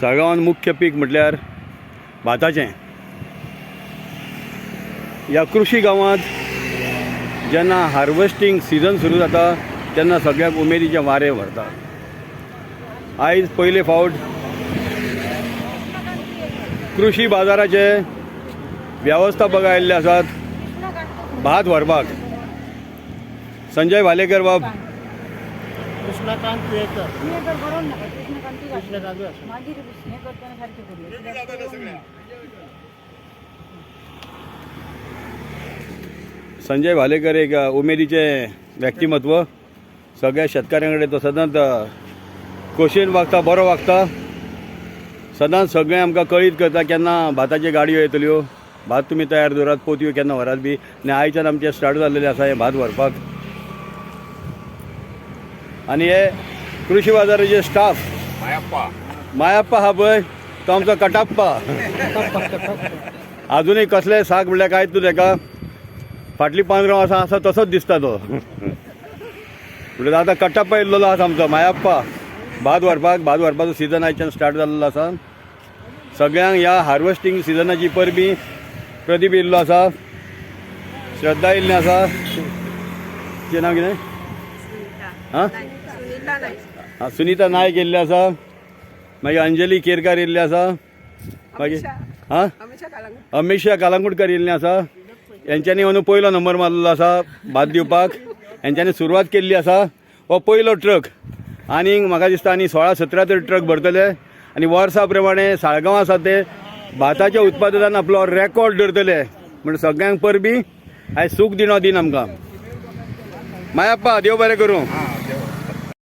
साळगांवान मुख्य पीक म्हटल्यार भाताचें. ह्या कृषी गांवांत जेन्ना हार्वेस्टिंग सिजन सुरू जाता तेन्ना सगळ्याक उमेदीचे वारे भरता. आयज पयले फावट कृषी बाजाराचे वेवस्थापक आयिल्ले आसात भात व्हरपाक. संजय भालेकर बाब, कृष्णकांत केळकर. संजय भालेकर एक उमेदीचे व्यक्तिमत्व. सगळ्या शेतकऱ्यां कडेन तो सदांच खोशयेन वागता, बरो वागता. सदांच सगळें आमकां कळीत करता केन्ना भाताच्यो गाडयो येतल्यो, भात तुमी तयार दवरात, पोतयो केन्ना व्हरात बी. आनी आयच्यान आमचें स्टार्ट जाल्लेलें आसा हें भात व्हरपाक. आनी हे कृषी बाजाराचे स्टाफ मायाप्पा हा पळय तो आमचो कटाप्पा. अजुनूय कसलें साक म्हणल्यार कांयच न्हू तेका. फाटलीं 5 वर्सां आसा तसोच दिसता तो. म्हणल्यार आतां कटाप्पा येयल्लो आसा आमचो मायाप्पा भात व्हरपाचो सिजन आयच्यान स्टार्ट जाल्लो आसा. सगळ्यांक ह्या हार्वेस्टिंग सिजनाची परबीं प्रदीप येयल्लो आसा, श्रद्धा येयल्ली आसा. तिचें नांव कितें? हां, सुनीता नायक येयल्ली आसा. मागीर अंजली केरकार येयल्ली आसा. मागीर अमिशा कालांगूटकर येयल्लीं आसा. हेंच्यांनी अंदू पयलो नंबर मारलेलो आसा भात दिवपाक. हेंच्यांनी सुरवात केल्ली आसा. हो पयलो ट्रक. आनीक म्हाका दिसता आनी 16-17 तरी ट्रक भरतले. आनी वर्सा प्रमाणे साळगांव आसा ते भाताच्या उत्पादनान आपलो रेकॉर्ड धरतले. म्हणजे सगळ्यांक परबीं आयज सूख दिनो दीन आमकां. मायाप्पा देव बरें करूं.